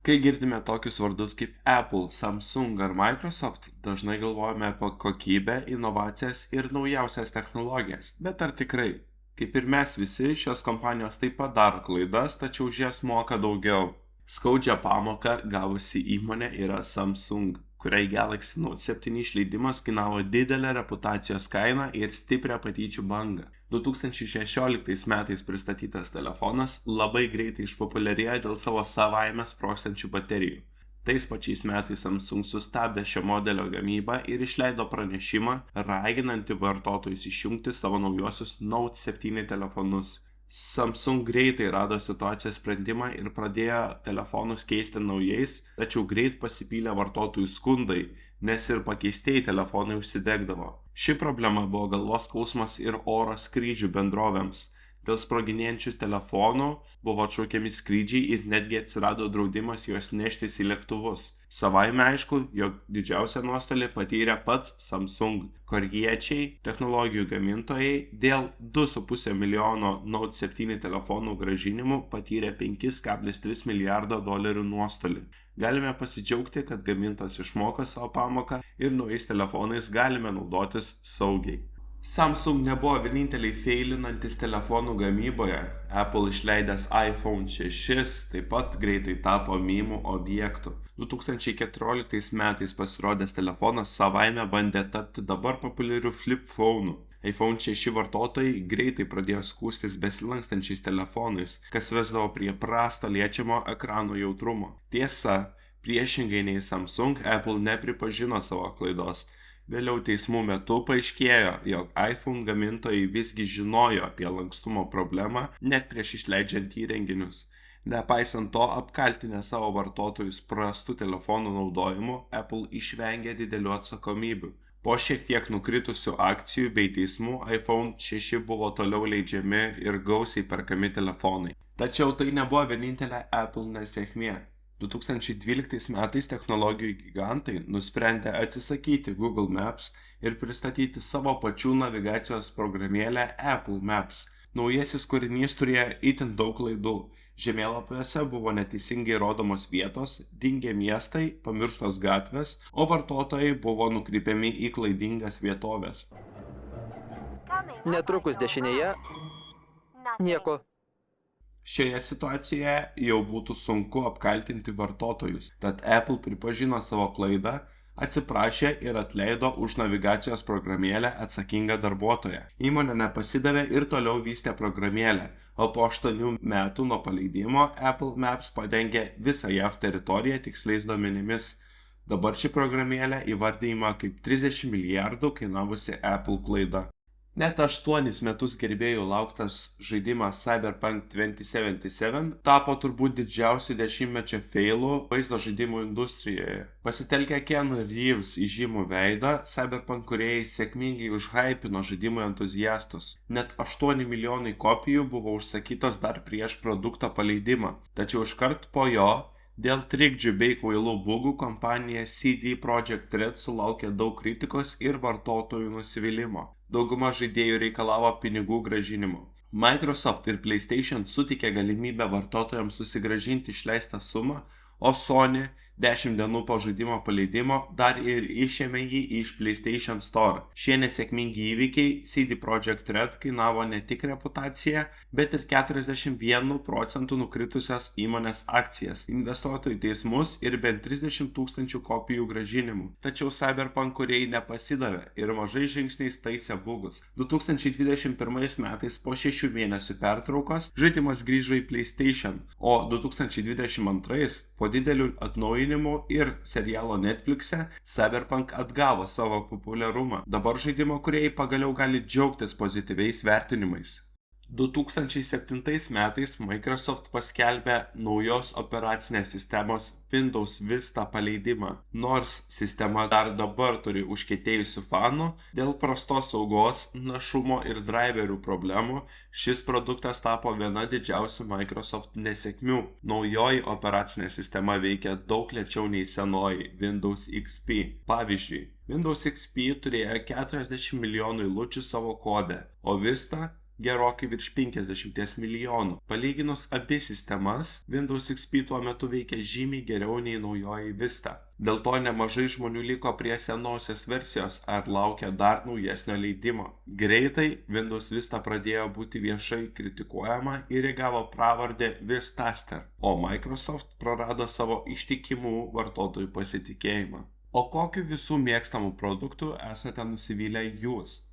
Kai girdime tokius vardus kaip Apple, Samsung ar Microsoft, dažnai galvojame apie kokybę, inovacijas ir naujausias technologijas. Bet ar tikrai? Kaip ir mes visi, šios kompanijos taip pat daro klaidas, tačiau už jas moka daugiau. Skaudžią pamoką gavusi įmonė yra Samsung, kuriai Galaxy Note 7 išleidimas kainavo didelę reputacijos kainą ir stiprią patyčių bangą. 2016 metais pristatytas telefonas labai greitai išpopuliarėjo dėl savo savaime sprogstančių baterijų. Tais pačiais metais Samsung sustabdė šio modelio gamybą ir išleido pranešimą, raginantį vartotojus išjungti savo naujosius Note 7 telefonus. Samsung greitai rado situacijos sprendimą ir pradėjo telefonus keisti naujais, tačiau greit pasipylė vartotojų skundai, nes ir pakeistieji telefonai užsidegdavo. Ši problema buvo galvos skausmas ir oro skrydžių bendrovėms. Dėl sproginėjančių telefonų buvo atšaukiami skrydžiai ir netgi atsirado draudimas juos neštis į lėktuvus. Savaime aišku, jog didžiausią nuostolį patyrė pats Samsung. Korėjiečiai, technologijų gamintojai, dėl 2,5 milijono Note 7 telefonų grąžinimų patyrė $5,3 milijardo nuostolį. Galime pasidžiaugti, kad gamintojas išmoko savo pamoką ir naujais telefonais galime naudotis saugiai. Samsung nebuvo vieninteliai feilinantis telefonų gamyboje. Apple išleidęs iPhone 6 taip pat greitai tapo mymų objektu. 2014 metais pasirodęs telefonas savaime bandė tapti dabar populiariu flip phone'u. iPhone 6 vartotojai greitai pradėjo skųstis besilankstančiais telefonais, kas vesdavo prie prasto liečiamo ekrano jautrumo. Tiesa, priešingai nei Samsung, Apple nepripažino savo klaidos. Vėliau teismų metu paaiškėjo, jog iPhone gamintojai visgi žinojo apie lankstumo problemą net prieš išleidžiant įrenginius. Nepaisant to, apkaltinę savo vartotojus prastų telefonų naudojimu, Apple išvengė didelių atsakomybių. Po šiek tiek nukritusių akcijų bei teismų, iPhone 6 buvo toliau leidžiami ir gausiai perkami telefonai. Tačiau tai nebuvo vienintelė Apple nesėkmė. 2012 metais technologijų gigantai nusprendė atsisakyti Google Maps ir pristatyti savo pačių navigacijos programėlę Apple Maps. Naujasis kūrinys turėjo itin daug klaidų. Žemėlapiuose buvo neteisingai rodomos vietos, dingę miestai, pamirštos gatvės, o vartotojai buvo nukreipiami į klaidingas vietovės. Netrukus dešinėje nieko. Šioje situacijoje jau būtų sunku apkaltinti vartotojus, tad Apple pripažino savo klaidą, atsiprašė ir atleido už navigacijos programėlę atsakingą darbuotoją. Įmonė nepasidavė ir toliau vystė programėlę, o po 8 metų nuo paleidimo Apple Maps padengė visą JAV teritoriją tiksliais duomenimis. Dabar ši programėlė įvardijama kaip 30 milijardų kainavusi Apple klaida. Net 8 metus gerbėjų lauktas žaidimas Cyberpunk 2077 tapo turbūt didžiausiu dešimtmečio feilu vaizdo žaidimų industrijoje. Pasitelkę Keanu Reeves įžymų veidą, Cyberpunk kūrėjai sėkmingai užhypino žaidimų entuziastus. Net 8 milijonai kopijų buvo užsakytos dar prieš produkto paleidimą, tačiau iškart po jo dėl trikdžių bei kvailų bugų kompanija CD Projekt Red sulaukė daug kritikos ir vartotojų nusivylimo. Dauguma žaidėjų reikalavo pinigų grąžinimo. Microsoft ir PlayStation suteikė galimybę vartotojams susigrąžinti išleistą sumą, o Sony 10 dienų po žaidimo paleidimo dar ir išėmė jį iš PlayStation Store. Šie nesėkmingi įvykiai CD Projekt Red kainavo ne tik reputaciją, bet ir 41% nukritusias įmonės akcijas, investuotojų teismus ir bent 30 000 kopijų grąžinimų. Tačiau Cyberpunk kūrėjai nepasidavė ir mažais žingsniais taisė bugus. 2021 metais po 6 mėnesių pertraukos žaidimas grįžo į PlayStation, o 2022 po didelių atnaujinimų ir serialo Netflix'e Cyberpunk atgavo savo populiarumą. Dabar žaidimo kūrėjai pagaliau gali džiaugtis pozityviais vertinimais. 2007 metais Microsoft paskelbė naujos operacinės sistemos Windows Vista paleidimą. Nors sistema dar dabar turi užkietėjusių fanų, dėl prastos saugos, našumo ir driverių problemų, šis produktas tapo viena didžiausių Microsoft nesėkmių. Naujoji operacinė sistema veikia daug lėčiau nei senoji Windows XP. Pavyzdžiui, Windows XP turėjo 40 milijonų eilučių savo kode, o Vista gerokai virš 50 milijonų. Palyginus abi sistemas, Windows XP tuo metu veikia žymiai geriau nei naujoji Vista. Dėl to nemažai žmonių liko prie senosios versijos ar laukia dar naujesnio leidimo. Greitai Windows Vista pradėjo būti viešai kritikuojama ir įgavo pravardę Vistaster, o Microsoft prarado savo ištikimų vartotojų pasitikėjimą. O kokiu visų mėgstamų produktų esate nusivylę jūs?